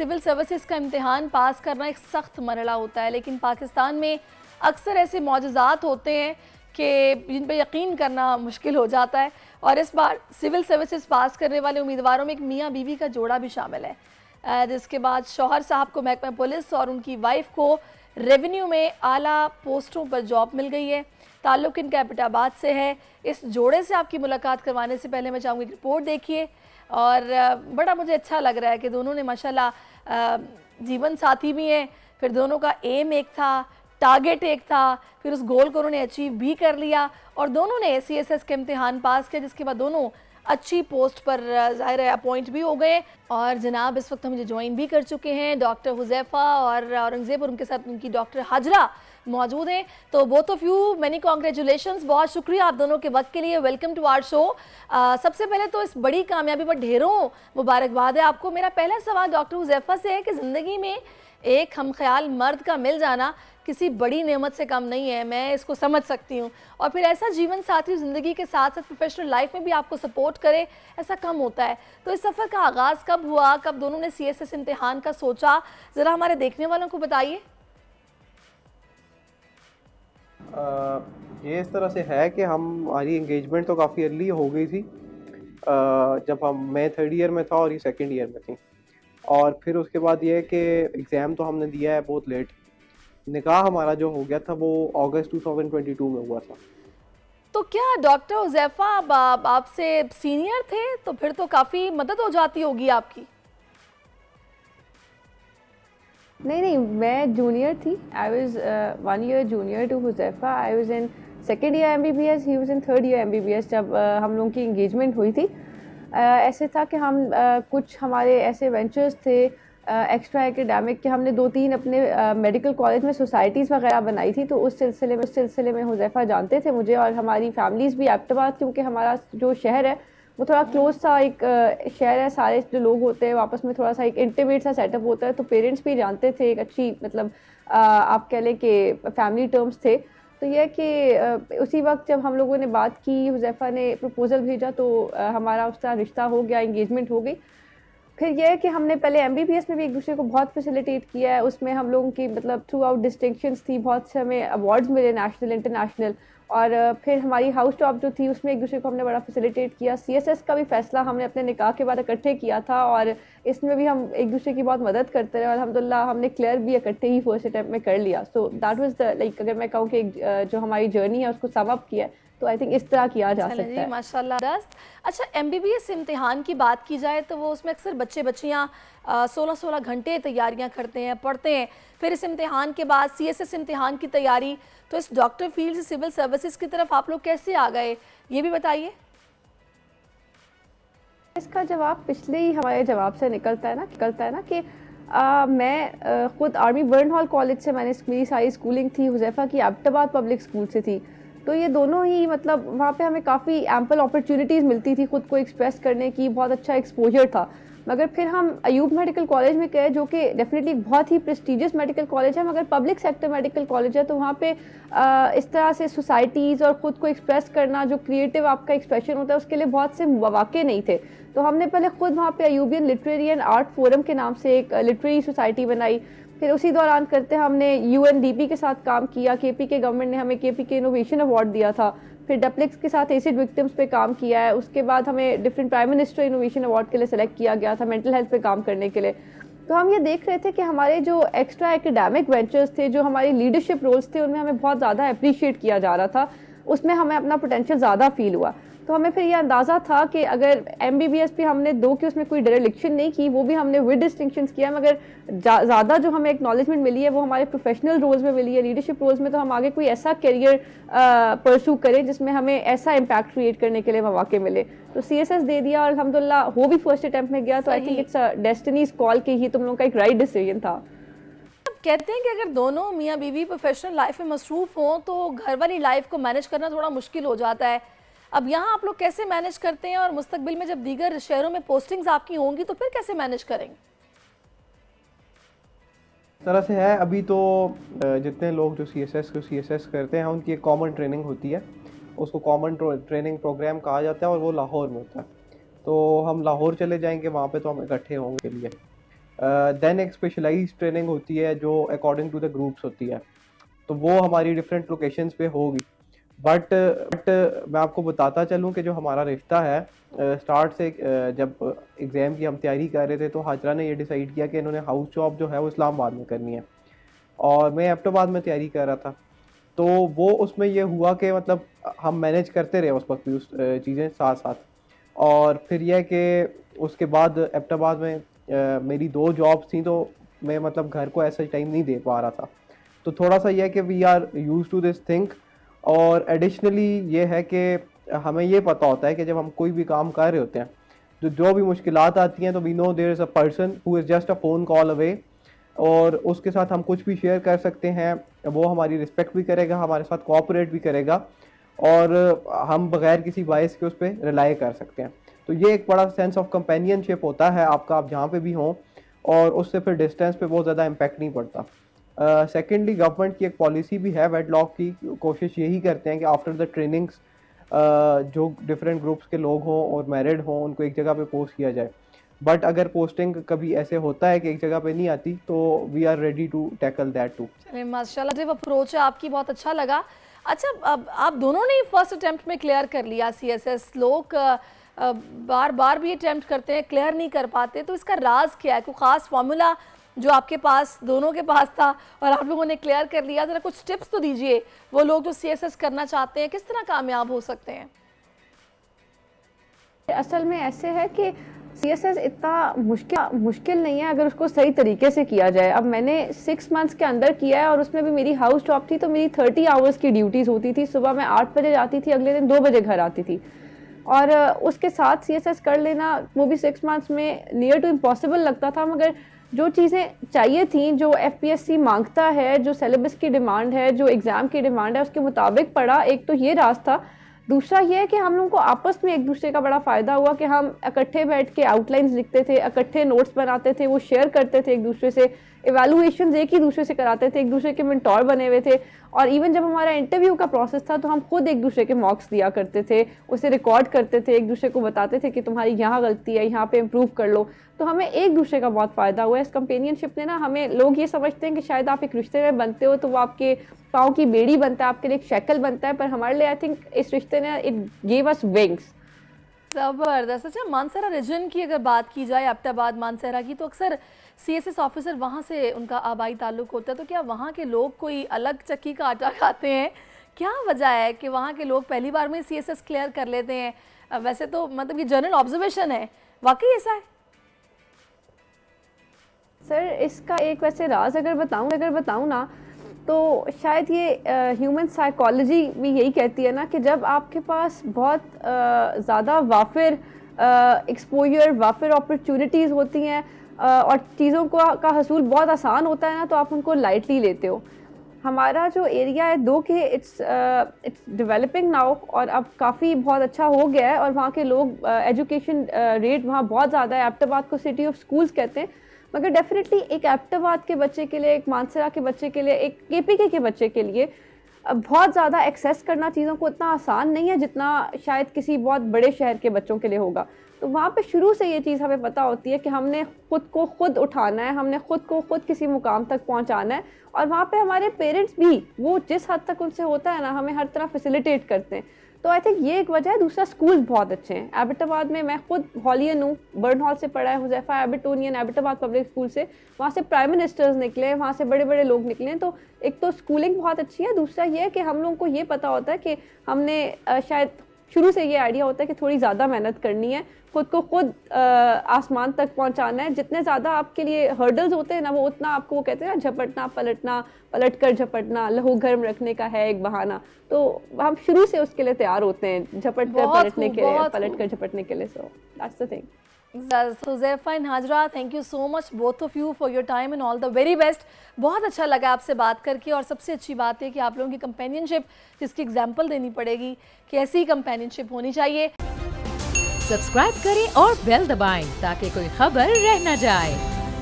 Civil services का इम्तिहान पास करना एक सख्त मरहला होता है, लेकिन पाकिस्तान में अक्सर ऐसे मौजज़ात होते हैं कि जिन पर यकीन करना मुश्किल हो जाता है। और इस बार सिविल सर्विसेज पास करने वाले उम्मीदवारों में एक मियाँ बीवी का जोड़ा भी शामिल है, जिसके बाद शौहर साहब को महकमा पुलिस और उनकी वाइफ को रेवेन्यू में आला पोस्टों पर जॉब मिल गई है। ताल्लुक़ इनका एबटाबाद से है। इस जोड़े से आपकी मुलाकात करवाने से पहले मैं चाहूँगी रिपोर्ट देखिए। और बड़ा मुझे अच्छा लग रहा है कि दोनों ने माशाल्लाह जीवन साथी भी हैं, फिर दोनों का एम एक था, टारगेट एक था, फिर उस गोल को उन्होंने अचीव भी कर लिया और दोनों ने CSS के इम्तिहान पास किया, जिसके बाद दोनों अच्छी पोस्ट पर ज़ाहिर है अपॉइंट भी हो गए। और जनाब इस वक्त मुझे ज्वाइन भी कर चुके हैं डॉक्टर हुज़ैफ़ा और औरंगज़ेब, और उनके साथ उनकी डॉक्टर हाजरा मौजूद हैं। तो both of you many congratulations, बहुत शुक्रिया आप दोनों के वक्त के लिए। Welcome to our show. सबसे पहले तो इस बड़ी कामयाबी पर ढेरों मुबारकबाद है आपको। मेरा पहला सवाल डॉक्टर हुज़ैफ़ा से है कि ज़िंदगी में एक हमख्याल मर्द का मिल जाना किसी बड़ी नेमत से कम नहीं है, मैं इसको समझ सकती हूँ। और फिर ऐसा जीवन साथी ज़िंदगी के साथ साथ प्रोफेशनल लाइफ में भी आपको सपोर्ट करे, ऐसा कम होता है। तो इस सफ़र का आगाज़ कब हुआ, कब दोनों ने CSS इम्तिहान का सोचा, ज़रा हमारे देखने वालों को बताइए। ये इस तरह से है कि हमारी एंगेजमेंट तो काफ़ी अर्ली हो गई थी, जब मैं 3rd ईयर में था और ये 2nd ईयर में थी। और फिर उसके बाद ये है कि एग्ज़ाम तो हमने दिया है बहुत लेट। निकाह हमारा जो हो गया था वो अगस्त 2022 में हुआ था। तो क्या डॉक्टर हुज़ैफ़ा आपसे सीनियर थे, तो फिर तो काफ़ी मदद हो जाती होगी आपकी। नहीं, मैं जूनियर थी। I was 1 year junior to Huzaifa. I was in 2nd year MBBS, he was in 3rd year MBBS जब हम लोगों की इंगेजमेंट हुई थी। ऐसे था कि हम कुछ हमारे ऐसे वेंचर्स थे एक्स्ट्रा एकेडमिक कि हमने 2-3 अपने मेडिकल कॉलेज में सोसाइटीज़ वगैरह बनाई थी। तो उस सिलसिले में हुज़ैफ़ा जानते थे मुझे, और हमारी फैमिलीज़ भी एबटाबाद, क्योंकि हमारा जो शहर है वो थोड़ा क्लोज सा एक शहर है। सारे जो लोग होते हैं आपस में थोड़ा सा एक इंटीमेट सा सेटअप होता है, तो पेरेंट्स भी जानते थे, एक अच्छी मतलब आप कह लें कि फैमिली टर्म्स थे। तो यह कि उसी वक्त जब हम लोगों ने बात की, हुज़ैफ़ा ने प्रपोज़ल भेजा, तो हमारा उसका रिश्ता हो गया, इंगेजमेंट हो गई। फिर यह है कि हमने पहले MBBS में भी एक दूसरे को बहुत फैसिलिटेट किया है। उसमें हम लोगों की मतलब थ्रू आउट डिस्टिंक्शंस थी, बहुत से हमें अवार्ड्स मिले नेशनल इंटरनेशनल। और फिर हमारी हाउस टॉप जो थी उसमें एक दूसरे को हमने बड़ा फैसिलिटेट किया। CSS का भी फ़ैसला हमने अपने निकाह के बाद इकट्ठे किया था, और इसमें भी हम एक दूसरे की बहुत मदद करते रहे, और अल्हम्दुलिल्लाह हमने क्लियर भी इकट्ठे ही फर्स्ट अटैम्प्ट में कर लिया। So that was the like, अगर मैं कहूँ कि जो हमारी जर्नी है उसको सम अप किया है, तो आई थिंक इस तरह किया जा सकता है। माशाल्लाह। अच्छा, MBBS इम्तिहान की बात की जाए तो वो उसमें अक्सर बच्चे बच्चियाँ 16-16 घंटे तैयारियां करते हैं, पढ़ते हैं, फिर इस इम्तिहान के बाद CSS इम्तिहान की तैयारी। तो इस डॉक्टर फील्ड से सिविल सर्विसेज की तरफ आप लोग कैसे आ गए, ये भी बताइए। इसका जवाब पिछले ही हमारे जवाब से निकलता है ना कि मैं खुद आर्मी बर्न हॉल कॉलेज से मेरी सारी स्कूलिंग थी। हुज़ैफ़ा की एबटाबाद पब्लिक स्कूल से थी। तो ये दोनों ही मतलब वहाँ पे हमें काफ़ी एम्पल अपॉर्चुनिटीज़ मिलती थी खुद को एक्सप्रेस करने की, बहुत अच्छा एक्सपोजर था। मगर फिर हम अयूब मेडिकल कॉलेज में गए, जो कि डेफिनेटली बहुत ही प्रेस्टिजियस मेडिकल कॉलेज है, मगर पब्लिक सेक्टर मेडिकल कॉलेज है। तो वहाँ पे इस तरह से सोसाइटीज़ और ख़ुद को एक्सप्रेस करना, जो क्रिएटिव आपका एक्सप्रेशन होता है, उसके लिए बहुत से मौके नहीं थे। तो हमने पहले खुद वहाँ पे अयूबियन लिटरेरी एंड आर्ट फोरम के नाम से एक लिटरेरी सोसाइटी बनाई। फिर उसी दौरान करते हमने UNDP के साथ काम किया। KPK गवर्नमेंट ने हमें KPK इनोवेशन अवार्ड दिया था। फिर डप्लेक्स के साथ एसिड विक्टिम्स पे काम किया है। उसके बाद हमें different prime minister innovation award के लिए सेलेक्ट किया गया था मेंटल हेल्थ पे काम करने के लिए। तो हम ये देख रहे थे कि हमारे जो एक्स्ट्रा एकेडमिक वेंचर्स थे, जो हमारी लीडरशिप रोल्स थे, उनमें हमें बहुत ज़्यादा अप्रिशिएट किया जा रहा था, उसमें हमें अपना पोटेंशियल ज़्यादा फील हुआ। तो हमें फिर ये अंदाज़ा था कि अगर MBBS भी हमने 2 की उसमें कोई डायरेक्शन नहीं की, वो भी हमने विद डिस्टिंक्शंस किया, मगर ज़्यादा जो हमें एक्नॉलेजमेंट मिली है वो हमारे प्रोफेशनल रोल्स में मिली है, लीडरशिप रोल्स में। तो हम आगे कोई ऐसा करियर परस्यू करें जिसमें हमें ऐसा इम्पैक्ट क्रिएट करने के लिए मौके मिले। तो CSS दे दिया और अल्हम्दुलिल्लाह हो भी फर्स्ट अटैम्प्ट में गया। तो I think it's destiny's call कि ही तुम लोगों का एक राइट डिसीजन था। कहते हैं कि अगर दोनों मियाँ बीवी प्रोफेशनल लाइफ में मसरूफ़ हों तो घर वाली लाइफ को मैनेज करना थोड़ा मुश्किल हो जाता है। अब यहाँ आप लोग कैसे मैनेज करते हैं, और मुस्तकबिल में जब दीगर शहरों में पोस्टिंग्स आपकी होंगी तो फिर कैसे मैनेज करेंगे? इस तरह से है, अभी तो जितने लोग जो CSS करते हैं उनकी एक कॉमन ट्रेनिंग होती है, उसको कॉमन ट्रेनिंग प्रोग्राम कहा जाता है, और वो लाहौर में होता है। तो हम लाहौर चले जाएंगे, वहाँ पे तो हम इकट्ठे होंगे के लिए। देन एक स्पेशलाइज्ड ट्रेनिंग होती है जो अकॉर्डिंग टू द ग्रुप्स होती है, तो वो हमारी डिफरेंट लोकेशंस पे होगी। बट मैं आपको बताता चलूँ कि जो हमारा रिश्ता है स्टार्ट से, जब एग्ज़ाम की हम तैयारी कर रहे थे तो हाजरा ने ये डिसाइड किया कि इन्होंने हाउस जॉब जो है वो इस्लामाबाद में करनी है, और मैं एबटाबाद में तैयारी कर रहा था। तो वो उसमें ये हुआ कि मतलब हम मैनेज करते रहे उस वक्त भी उस चीज़ें साथ साथ, और फिर यह कि उसके बाद एबटाबाद में मेरी 2 जॉब्स थी, तो मैं मतलब घर को ऐसा टाइम नहीं दे पा रहा था। तो थोड़ा सा यह है कि we are used to this thing, और एडिशनली ये है कि हमें ये पता होता है कि जब हम कोई भी काम कर रहे होते हैं, जो भी मुश्किलात आती हैं, तो we know there is a person who is just a phone call away, और उसके साथ हम कुछ भी शेयर कर सकते हैं, वो हमारी रिस्पेक्ट भी करेगा, हमारे साथ कोऑपरेट भी करेगा, और हम बगैर किसी बायस के उस पर रिलाई कर सकते हैं। तो ये एक बड़ा सेंस ऑफ कंपेनियनशिप होता है आपका, आप जहाँ पे भी हों, और उससे फिर डिस्टेंस पे बहुत ज़्यादा इम्पैक्ट नहीं पड़ता। सेकेंडली गवर्नमेंट की एक पॉलिसी भी है वेडलॉक की, कोशिश यही करते हैं कि आफ्टर द ट्रेनिंग्स जो डिफरेंट ग्रुप्स के लोग हों और मैरिड हों उनको एक जगह पे पोस्ट किया जाए। बट अगर पोस्टिंग कभी ऐसे होता है कि एक जगह पे नहीं आती, तो we are ready to tackle that too. चलिए माशाल्लाह, अप्रोच है आपकी, बहुत अच्छा लगा। अच्छा, अब आप दोनों ने फर्स्ट अटेम्प्ट में क्लियर कर लिया CSS, लोग बार बार भी अटेम्प्ट करते हैं, क्लियर नहीं कर पाते, तो इसका राज क्या है? कोई ख़ास फार्मूला जो आपके पास, दोनों के पास था और आप लोगों ने क्लियर कर लिया? ज़रा कुछ टिप्स तो दीजिए, वो लोग जो CSS करना चाहते हैं किस तरह कामयाब हो सकते हैं? असल में ऐसे है कि CSS इतना मुश्किल नहीं है अगर उसको सही तरीके से किया जाए। अब मैंने 6 मंथ्स के अंदर किया है, और उसमें भी मेरी हाउस जॉब थी, तो मेरी 30 आवर्स की ड्यूटीज़ होती थी। सुबह मैं 8 बजे जाती थी, अगले दिन 2 बजे घर आती थी, और उसके साथ CSS कर लेना वो भी 6 मंथ्स में नियर टू इम्पॉसिबल लगता था। मगर जो चीज़ें चाहिए थी, जो FPSC मांगता है, जो सिलेबस की डिमांड है, जो एग्ज़ाम की डिमांड है, उसके मुताबिक पढ़ा। एक तो ये राज था। दूसरा ये है कि हम लोगों को आपस में एक दूसरे का बड़ा फ़ायदा हुआ कि हम इकट्ठे बैठ के आउटलाइंस लिखते थे, इकट्ठे नोट्स बनाते थे, वो शेयर करते थे एक दूसरे से, इवैल्यूएशंस एक ही दूसरे से कराते थे, एक दूसरे के मेंटोर बने हुए थे। और इवन जब हमारा इंटरव्यू का प्रोसेस था, तो हम खुद एक दूसरे के मॉक्स दिया करते थे, उसे रिकॉर्ड करते थे, एक दूसरे को बताते थे कि तुम्हारी यहाँ गलती है, यहाँ पे इम्प्रूव कर लो। तो हमें एक दूसरे का बहुत फ़ायदा हुआ। इस कंपेनियनशिप ने ना, हमें लोग ये समझते हैं कि शायद आप एक रिश्ते में बनते हो तो वो आपके पाँव की बेड़ी बनता है, आपके लिए एक शैकल बनता है, पर हमारे लिए आई थिंक इस रिश्ते ने इट गिव अस विंग्स। ज़बरदस्त। अच्छा, मानसरा रीजन की अगर बात की जाए, एबटाबाद मानसरा की, तो अक्सर CSS ऑफिसर वहाँ से उनका आबाई ताल्लुक़ होता है, तो क्या वहाँ के लोग कोई अलग चक्की का आटा खाते हैं? क्या वजह है कि वहाँ के लोग पहली बार में CSS क्लियर कर लेते हैं? वैसे तो मतलब ये जनरल ऑब्जर्वेशन है, वाकई ऐसा है? सर, इसका एक वैसे राज अगर बताऊँ ना, तो शायद ये ह्यूमन साइकोलॉजी भी यही कहती है ना कि जब आपके पास बहुत ज़्यादा वाफिर एक्सपोजर, वाफिर अपॉर्चुनिटीज़ होती हैं, और चीज़ों का हसूल बहुत आसान होता है ना, तो आप उनको लाइटली लेते हो। हमारा जो एरिया है, दो कि इट्स डेवलपिंग नाउ, और अब काफ़ी बहुत अच्छा हो गया है, और वहाँ के लोग एजुकेशन रेट वहाँ बहुत ज़्यादा है। एबटाबाद को सिटी ऑफ स्कूल्स कहते हैं, मगर डेफिनेटली एक एबटाबाद के बच्चे के लिए, एक मानसरा के बच्चे के लिए, एक KPK के बच्चे के लिए बहुत ज़्यादा एक्सेस करना चीज़ों को इतना आसान नहीं है जितना शायद किसी बहुत बड़े शहर के बच्चों के लिए होगा। तो वहाँ पे शुरू से ये चीज़ हमें पता होती है कि हमने ख़ुद को खुद उठाना है, हमने ख़ुद को खुद किसी मुकाम तक पहुँचाना है, और वहाँ पे हमारे पेरेंट्स भी वो जिस हद तक उनसे होता है ना, हमें हर तरह फैसिलिटेट करते हैं। तो आई थिंक ये एक वजह है। दूसरा, स्कूल्स बहुत अच्छे हैं एबटाबाद में। मैं खुद हॉलियन हूँ, बर्न हॉल से पढ़ा है, हुज़ैफा एबटोनियन एबटाबाद पब्लिक स्कूल से। वहाँ से प्राइम मिनिस्टर्स निकले, वहाँ से बड़े बड़े लोग निकले। तो एक तो स्कूलिंग बहुत अच्छी है, दूसरा ये है कि हम लोगों को ये पता होता है कि हमने शायद शुरू से ये आइडिया होता है कि थोड़ी ज़्यादा मेहनत करनी है, खुद को खुद आसमान तक पहुंचाना है। जितने ज़्यादा आपके लिए हर्डल्स होते हैं ना, वो उतना आपको, वो कहते हैं ना, झपटना पलटना, पलट कर झपटना, लहू गर्म रखने का है एक बहाना। तो हम शुरू से उसके लिए तैयार होते हैं, झपट कर पलटने के लिए, पलट कर झपटने के लिए। So that's the thing. Huzaifa and Hajra, thank you so much both of you for your time and all the very best. बहुत अच्छा लगा आपसे बात करके, और सबसे अच्छी बात है कि आप लोगों की कंपेनियनशिप, जिसकी एग्जांपल देनी पड़ेगी कि ऐसी कंपेनियनशिप होनी चाहिए। सब्सक्राइब करें और बेल दबाएं ताकि कोई खबर रह न जाए।